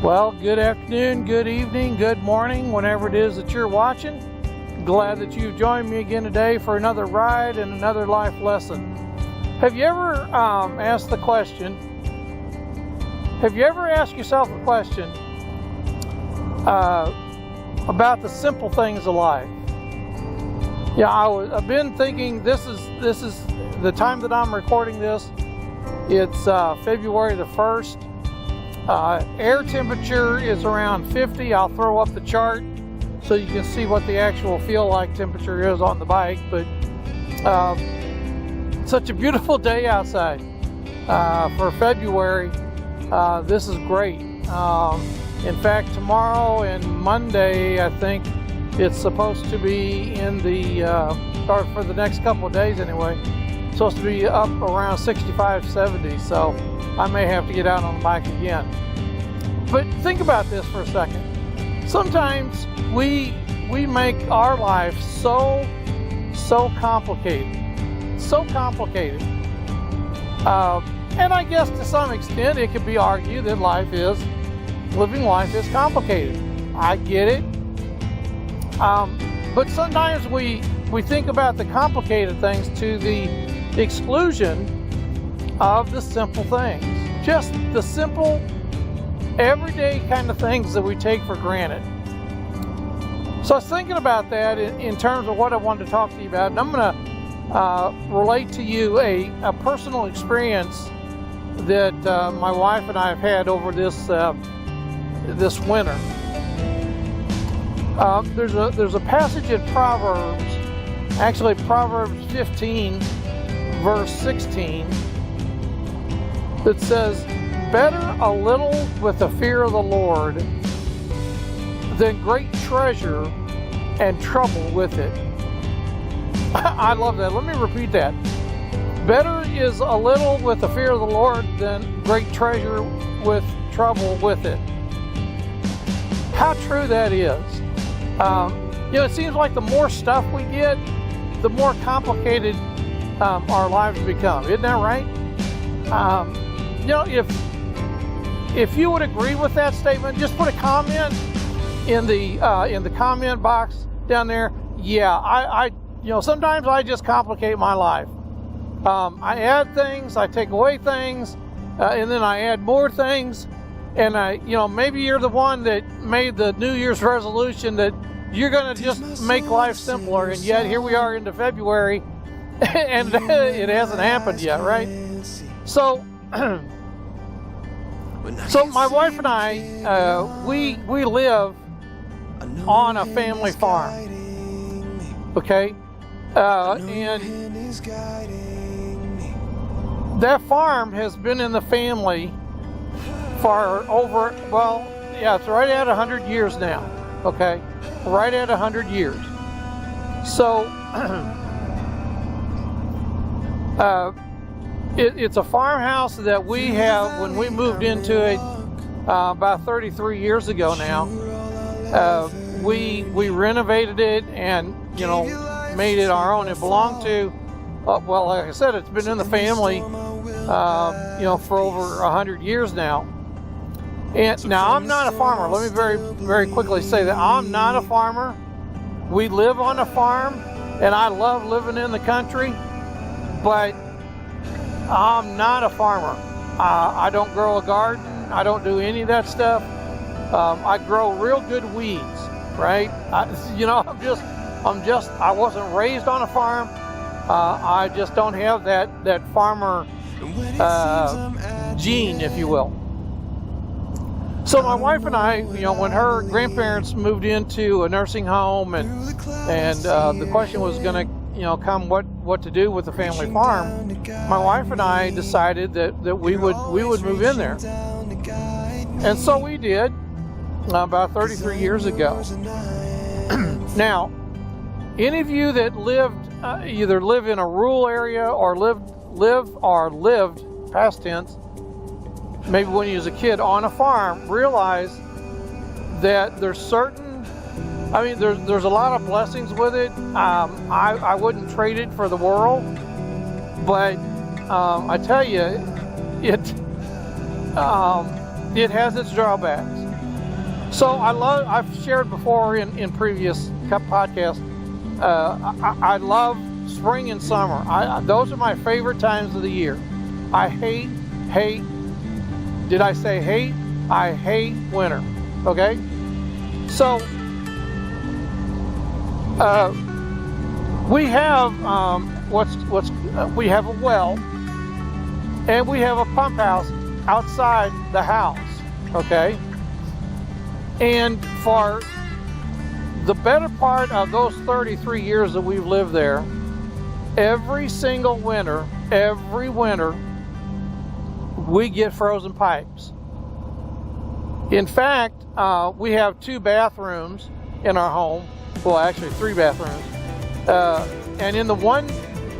Well, good afternoon, good evening, good morning, whenever it is that you're watching. Glad that you've joined me again today for another ride and another life lesson. Have you ever asked yourself a question about the simple things of life? Yeah, I've been thinking this is the time that I'm recording this. It's February the 1st. Air temperature is around 50. I'll throw up the chart so you can see what the actual feel-like temperature is on the bike. But such a beautiful day outside for February. This is great. In fact, tomorrow and Monday, I think it's supposed to be in the, or for the next couple of days anyway, supposed to be up around 65, 70. So I may have to get out on the bike again. But think about this for a second. Sometimes we make our life so complicated. So complicated. And I guess to some extent it could be argued that living life is complicated. I get it. But sometimes we think about the complicated things to the exclusion of the simple things. Just the simple, everyday kind of things that we take for granted. So I was thinking about that in terms of what I wanted to talk to you about. And I'm going to relate to you a personal experience that my wife and I have had over this winter. There's a passage in Proverbs, actually Proverbs 15, verse 16, that says, "Better a little with the fear of the Lord than great treasure and trouble with it." I love that. Let me repeat that. Better is a little with the fear of the Lord than great treasure with trouble with it. How true that is. It seems like the more stuff we get, the more complicated our lives become. Isn't that right? If you would agree with that statement, just put a comment in the comment box down there. Yeah, I sometimes I just complicate my life. I add things, I take away things, and then I add more things. And maybe you're the one that made the New Year's resolution that you're going to just make life simpler, and yet here we are into February, and it hasn't happened yet, right? So my wife and I, we live on a family farm, okay? And that farm has been in the family for it's right at 100 years now, okay? Right at 100 years. So it's a farmhouse that we have when we moved into it about 33 years ago now. We renovated it and made it our own. It belonged to like I said, it's been in the family for over 100 years now. And now I'm not a farmer. Let me very, very quickly say that I'm not a farmer. We live on a farm, and I love living in the country, but I'm not a farmer. I don't grow a garden. I don't do any of that stuff. I grow real good weeds, right? I wasn't raised on a farm. I just don't have that farmer gene, if you will. So my wife and I, when her grandparents moved into a nursing home, and the question was going to, come what to do with the family farm, my wife and I decided that we would move in there, and so we did about 33 years ago. Now, any of you that either live in a rural area or lived past tense, maybe when you was a kid on a farm, realize that there's a lot of blessings with it. I wouldn't trade it for the world, but I tell you, it has its drawbacks. So I've shared before in previous podcasts, I love spring and summer. Those are my favorite times of the year. I hate, did I say hate? I hate winter, okay? So, we have, we have a well, and we have a pump house outside the house, okay? And for the better part of those 33 years that we've lived there, every single winter, we get frozen pipes. In fact, we have 2 bathrooms in our home. Well, actually 3 bathrooms. And in the one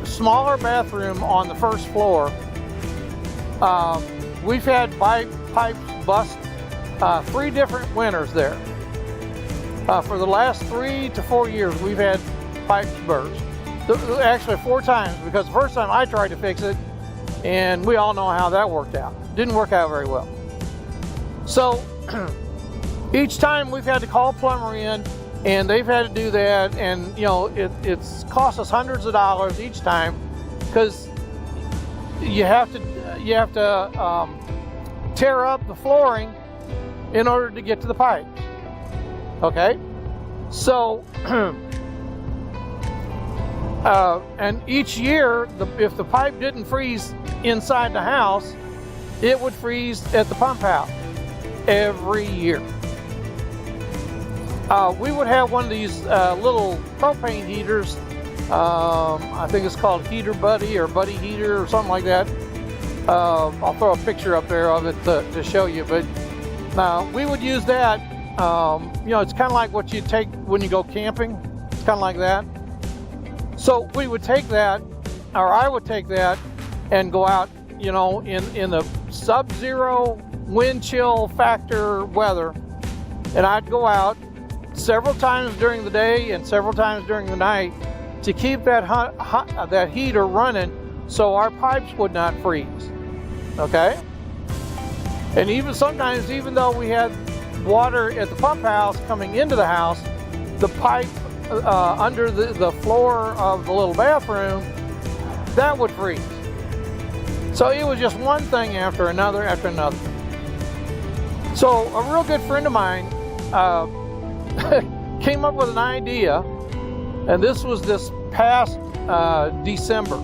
smaller bathroom on the first floor, we've had pipes bust 3 different winters there. For the last 3 to 4 years, we've had pipes burst. Actually 4 times, because the first time I tried to fix it, and we all know how that worked out. Didn't work out very well. So each time we've had to call a plumber in, and they've had to do that, and it's cost us hundreds of dollars each time, because you have to tear up the flooring in order to get to the pipes. Okay, so and each year, if the pipe didn't freeze inside the house, it would freeze at the pump house every year. We would have one of these little propane heaters. I think it's called Heater Buddy or Buddy Heater or something like that. I'll throw a picture up there of it to show you. But we would use that. It's kind of like what you take when you go camping. It's kind of like that. So we would take that, or I would take that, and go out, in the sub-zero wind chill factor weather, and I'd go out several times during the day and several times during the night to keep that heater running so our pipes would not freeze. Okay? And even sometimes, even though we had water at the pump house coming into the house, the pipe under the floor of the little bathroom, that would freeze. So it was just one thing after another after another. So a real good friend of mine came up with an idea, and this was this past December.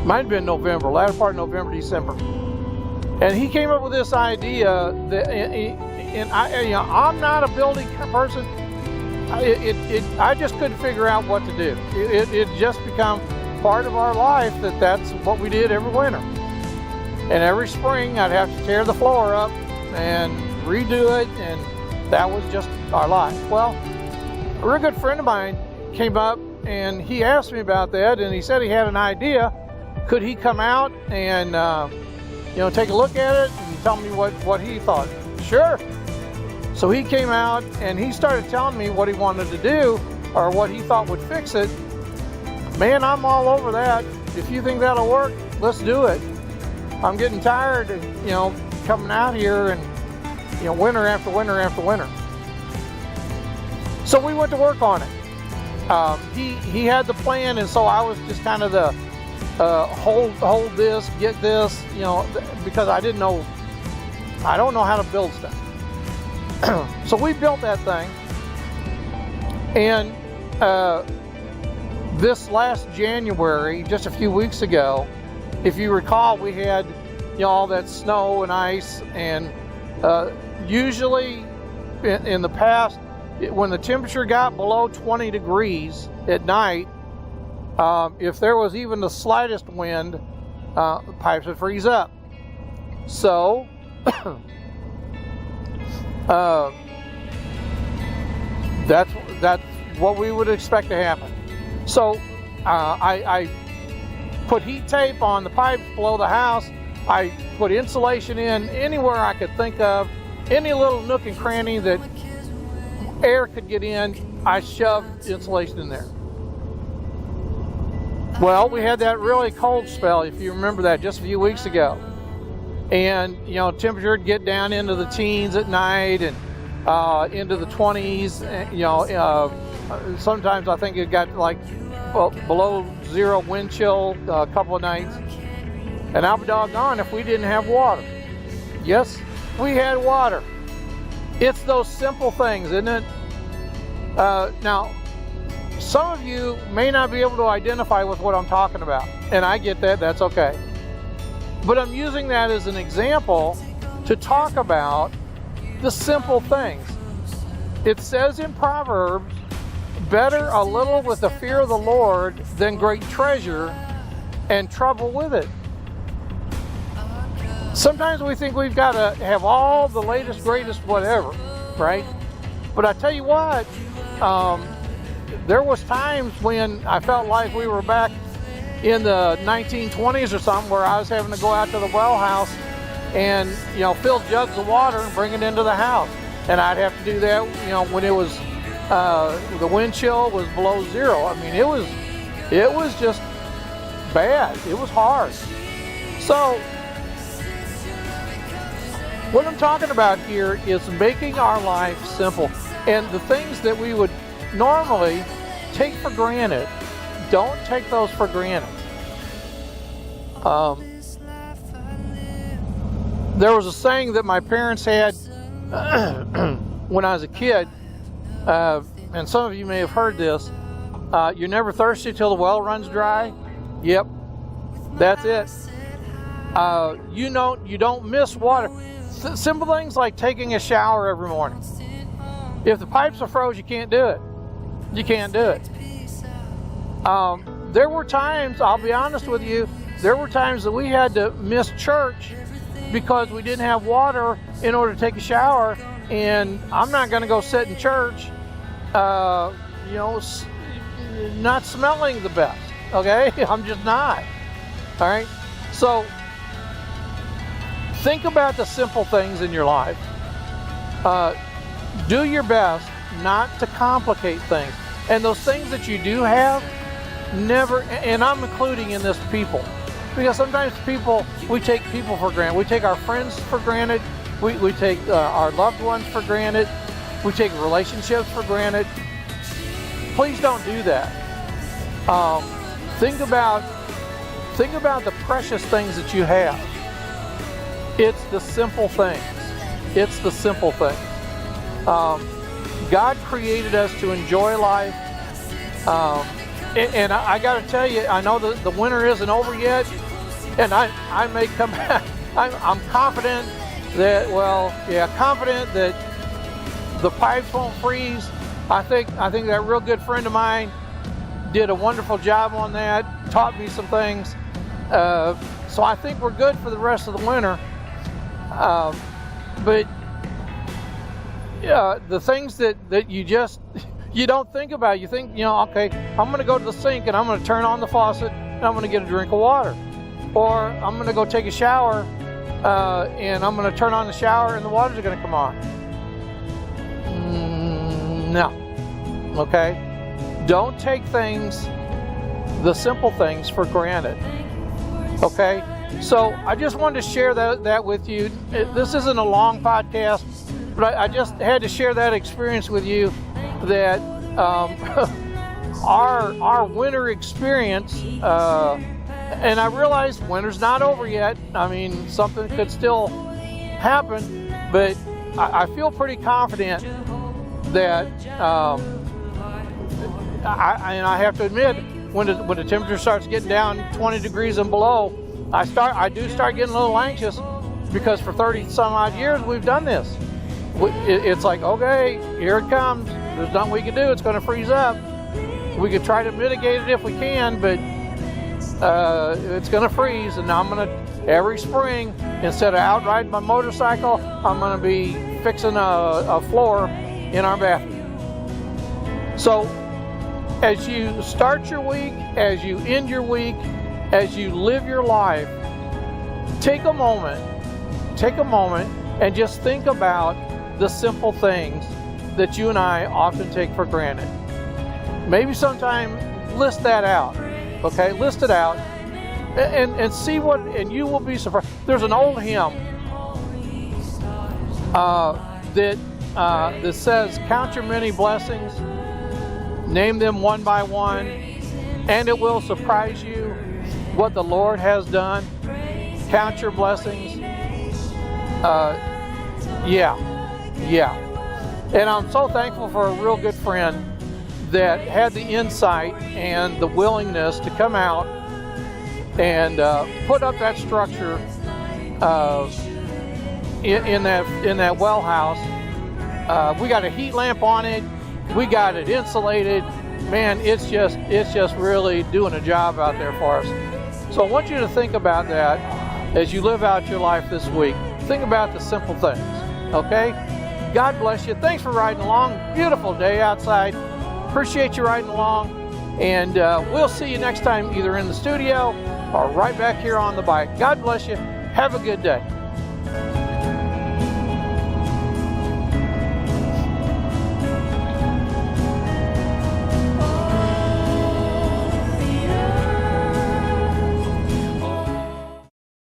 Might have been November, latter part of November, December. And he came up with this idea that, and I'm not a building person. I just couldn't figure out what to do. It just become part of our life that's what we did every winter. And every spring I'd have to tear the floor up and redo it, and that was just our life. Well, a real good friend of mine came up and he asked me about that, and he said he had an idea. Could he come out and take a look at it and tell me what he thought? Sure. So he came out and he started telling me what he wanted to do, or what he thought would fix it. Man, I'm all over that. If you think that'll work, let's do it. I'm getting tired of, coming out here and, winter after winter after winter. So we went to work on it. He had the plan, and so I was just kind of the hold this, get this, because I don't know how to build stuff. So we built that thing, and this last January, just a few weeks ago, if you recall, we had all that snow and ice, and usually in the past, when the temperature got below 20 degrees at night, if there was even the slightest wind, the pipes would freeze up. So that's what we would expect to happen. So I put heat tape on the pipes below the house. I put insulation in anywhere I could think of, any little nook and cranny that air could get in. I shoved insulation in there. Well, we had that really cold spell, if you remember that, just a few weeks ago. and temperature would get down into the teens at night and into the 20s. Sometimes I think it got like below zero wind chill a couple of nights. And I'll be doggone if we didn't have water. Yes, we had water. It's those simple things, isn't it? Now, some of you may not be able to identify with what I'm talking about, and I get that, that's okay. But I'm using that as an example to talk about the simple things. It says in Proverbs, better a little with the fear of the Lord than great treasure and trouble with it. Sometimes we think we've got to have all the latest, greatest, whatever, right? But I tell you what, there was times when I felt like we were back in the 1920s or something, where I was having to go out to the well house and fill jugs of water and bring it into the house. And I'd have to do that, when it was the wind chill was below zero. I mean, it was just bad. It was hard. So what I'm talking about here is making our life simple. And the things that we would normally take for granted, don't take those for granted. There was a saying that my parents had when I was a kid, and some of you may have heard this, you're never thirsty till the well runs dry. Yep, that's it. You don't miss water. Simple things like taking a shower every morning. If the pipes are froze, you can't do it. You can't do it. There were times, I'll be honest with you, there were times that we had to miss church because we didn't have water in order to take a shower. And I'm not going to go sit in church, not smelling the best. Okay, I'm just not. All right. So think about the simple things in your life. Do your best not to complicate things. And those things that you do have, never, and I'm including in this people, because sometimes we take people for granted. We take our friends for granted. We take our loved ones for granted. We take relationships for granted. Please don't do that. Think about the precious things that you have. It's the simple things. It's the simple things. God created us to enjoy life. And I got to tell you, I know that the winter isn't over yet, and I may come back. I'm confident that the pipes won't freeze. I think that real good friend of mine did a wonderful job on that, taught me some things. So I think we're good for the rest of the winter. But the things that you don't think about, you think, okay, I'm going to go to the sink and I'm going to turn on the faucet and I'm going to get a drink of water. Or I'm going to go take a shower and I'm going to turn on the shower and the water's going to come on. No. Okay? Don't take the simple things for granted. Okay? So I just wanted to share that with you. This isn't a long podcast, but I just had to share that experience with you, that our winter experience, and I realize winter's not over yet. I mean, something could still happen, but I feel pretty confident that I have to admit, when the temperature starts getting down 20 degrees and below, I do start getting a little anxious, because for 30 some odd years we've done this. It's like, okay, here it comes. There's nothing we can do. It's going to freeze up. We could try to mitigate it if we can, but it's going to freeze. And now every spring, instead of out riding my motorcycle, I'm going to be fixing a floor in our bathroom. So as you start your week, as you end your week, as you live your life, take a moment and just think about the simple things that you and I often take for granted. Maybe sometime list that out. Okay, list it out and see what, and you will be surprised. There's an old hymn that says, "Count your many blessings, name them one by one, and it will surprise you what the Lord has done." Count your blessings. Yeah. And I'm so thankful for a real good friend that had the insight and the willingness to come out and put up that structure in that well house. We got a heat lamp on it. We got it insulated. Man, it's just really doing a job out there for us. So I want you to think about that as you live out your life this week. Think about the simple things, okay? God bless you. Thanks for riding along. Beautiful day outside. Appreciate you riding along. And we'll see you next time, either in the studio or right back here on the bike. God bless you. Have a good day.